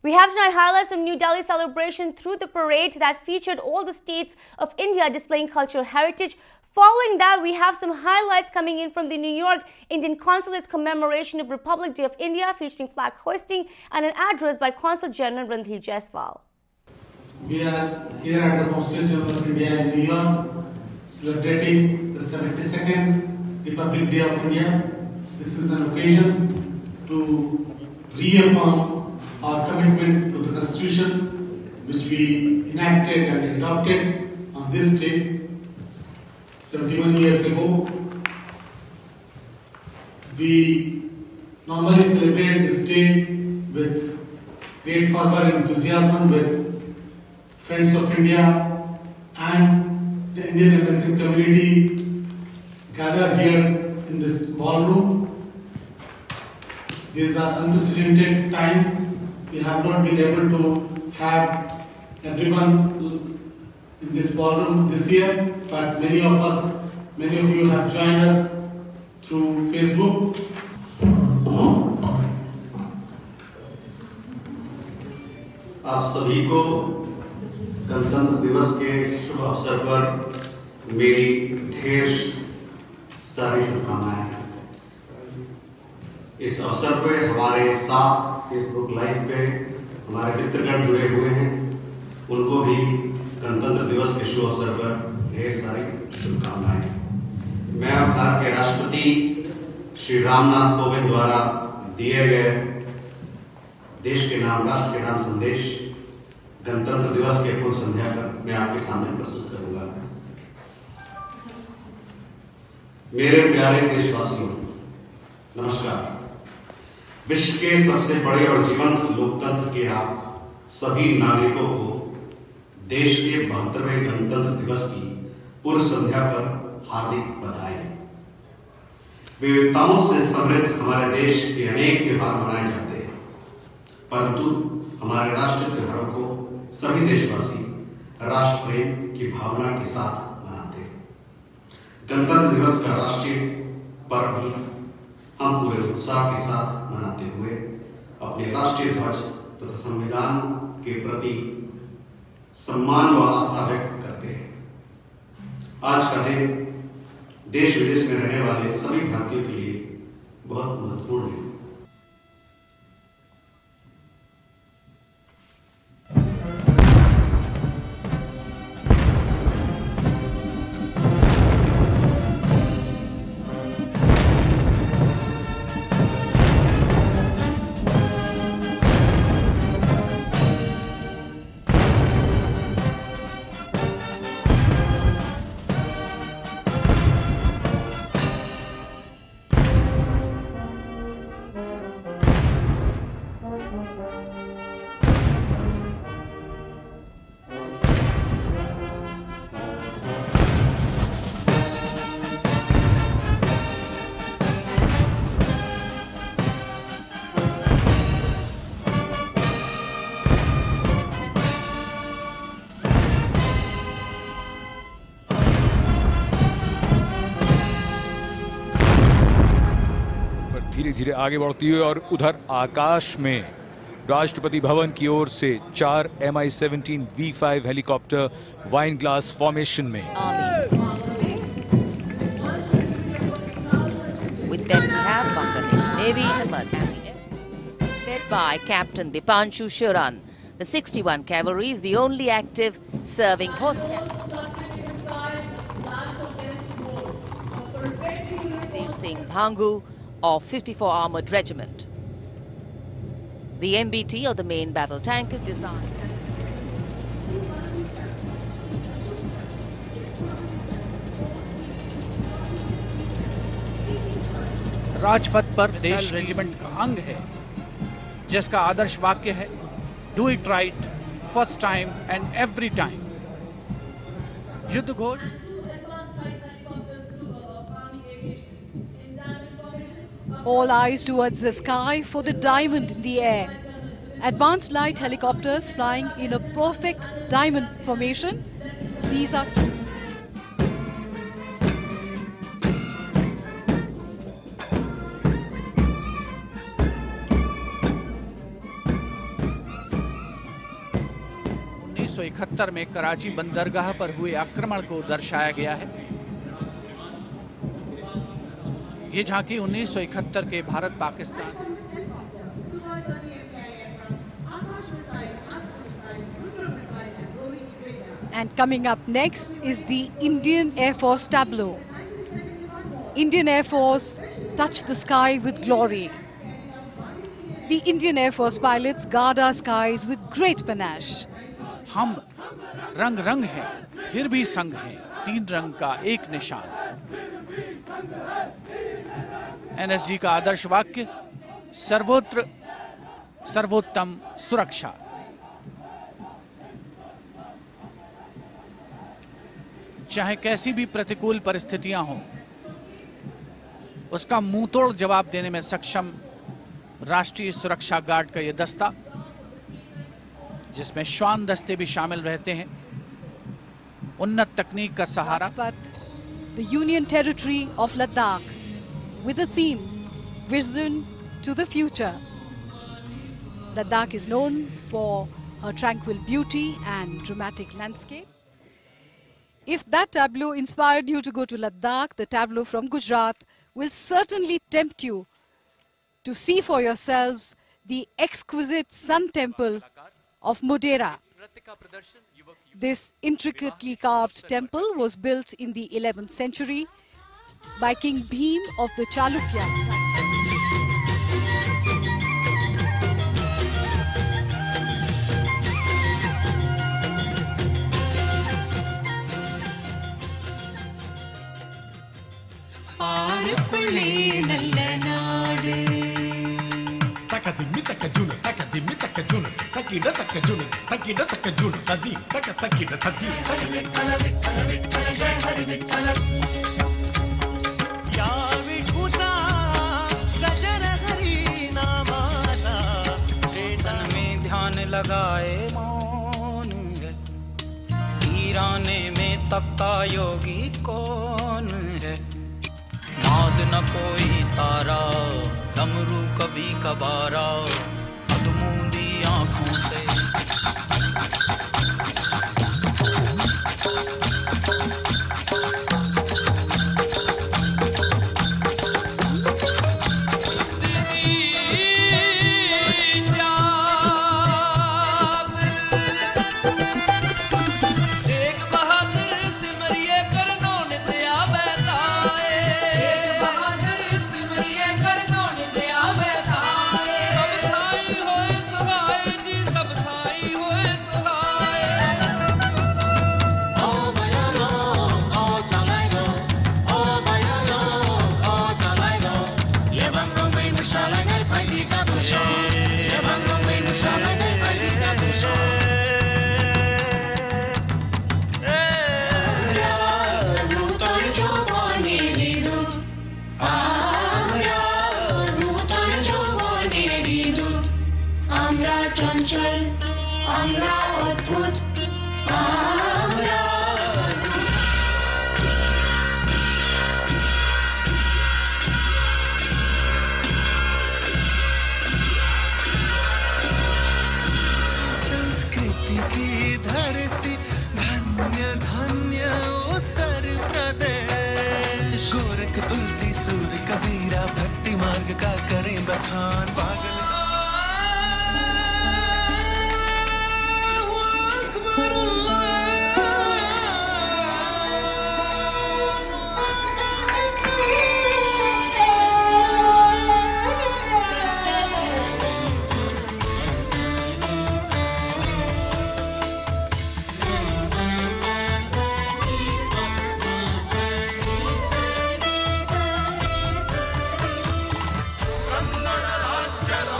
We have tonight highlights from New Delhi celebration through the parade that featured all the states of India displaying cultural heritage. Following that, we have some highlights coming in from the New York Indian Consulate's commemoration of Republic Day of India, featuring flag hoisting and an address by Consul General Randhir Jaiswal. We are here at the Consulate General of India in New York, celebrating the 72nd Republic Day of India. This is an occasion to reaffirm our commitment to the Constitution, which we enacted and adopted on this day 71 years ago. We normally celebrate this day with great fervor and enthusiasm with friends of India and the Indian American community gathered here in this ballroom. These are unprecedented times. We have not been able to have everyone in this ballroom this year, but many of you have joined us through Facebook. आप सभी को गणतंत्र दिवस के शुभ अवसर पर मेरी ढेर सारी शुभकामनाएं। इस अवसर पे हमारे साथ फेसबुक लाइव पे हमारे मित्रगण जुड़े हुए हैं, उनको भी गणतंत्र दिवस के शुभ अवसर पर ढेर सारी शुभकामनाएं। मैं भारत के राष्ट्रपति श्री रामनाथ कोविंद द्वारा दिए गए देश के नाम, राष्ट्र के नाम संदेश गणतंत्र दिवस के पूर्व संध्या पर मैं आपके सामने प्रस्तुत करूंगा। मेरे प्यारे देशवासियों, नमस्कार। विश्व के सबसे बड़े और जीवंत लोकतंत्र के आप सभी नागरिकों को देश के 72वें गणतंत्र दिवस की पूर्व संध्या पर हार्दिक बधाई। विविधताओं से समृद्ध हमारे देश के अनेक त्योहार मनाए जाते हैं, परंतु हमारे राष्ट्रीय त्योहारों को सभी देशवासी राष्ट्र प्रेम की भावना के साथ मनाते हैं। गणतंत्र दिवस का राष्ट्रीय पर्व भी हम पूरे उत्साह के साथ मनाते हुए अपने राष्ट्रीय ध्वज तथा संविधान के प्रति सम्मान व आस्था व्यक्त करते हैं। आज का दिन देश विदेश में रहने वाले सभी भारतीयों के लिए बहुत महत्वपूर्ण है। धीरे धीरे आगे बढ़ती हुई और उधर आकाश में राष्ट्रपति भवन की ओर से 4 Mi-17 V5 helicopter wine glass formation में। With them we have Bangladesh Navy, led by Captain Dipanshu Shuran. The 61 Cavalry is the only active serving horse Veer Singh Bhangu of 54 Armored Regiment. The MBT, or the main battle tank, is designed. Rajpath पर देश regiment का अंग है, जिसका आदर्श वाक्य है, do it right first time and every time. युद्ध Ghosh All eyes towards the sky for the diamond in the air. Advanced light helicopters flying in a perfect diamond formation. These are 1971 में कराची बंदरगाह पर हुए आक्रमण को दर्शाया गया है। ये झांकी 1971 के Bharat Pakistan And coming up next is the Indian Air Force tableau. Indian Air Force touched the sky with glory. The Indian Air Force pilots guard our skies with great panache. हम रंग रंग हैं, फिर भी संग हैं, तीन रंग का एक निशान। NSG का आदर्श वाक्य, सर्वोत्र सर्वोत्तम सुरक्षा। चाहे कैसी भी प्रतिकूल परिस्थितियां हों, उसका मुंहतोड़ जवाब देने में सक्षम राष्ट्रीय सुरक्षा गार्ड का यह दस्ता, जिसमें श्वान दस्ते भी शामिल रहते हैं, उन्नत तकनीक का सहारा। The Union Territory of Ladakh with a theme, Vision to the Future. Ladakh is known for her tranquil beauty and dramatic landscape. If that tableau inspired you to go to Ladakh, the tableau from Gujarat will certainly tempt you to see for yourselves the exquisite Sun Temple of Modhera. This intricately carved temple was built in the 11th century by King Bhim of the Chalukyas. ध्यान लगाए मौन है, वीराने में तपता योगी कौन है। नाद न कोई तारा, डमरू कभी कबारा, अधमूंदी आंखों से। कबीरा भक्ति मार्ग का करें बखान। पागल ಕನ್ನಡ ರಾಜ್ಯದ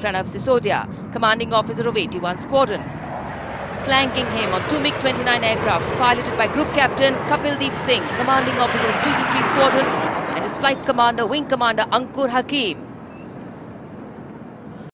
Pranav Sisodia, commanding officer of 81 Squadron. Flanking him on two MiG-29 aircrafts piloted by Group Captain Kapildeep Singh, commanding officer of 223 Squadron, and his flight commander, Wing Commander Ankur Hakim.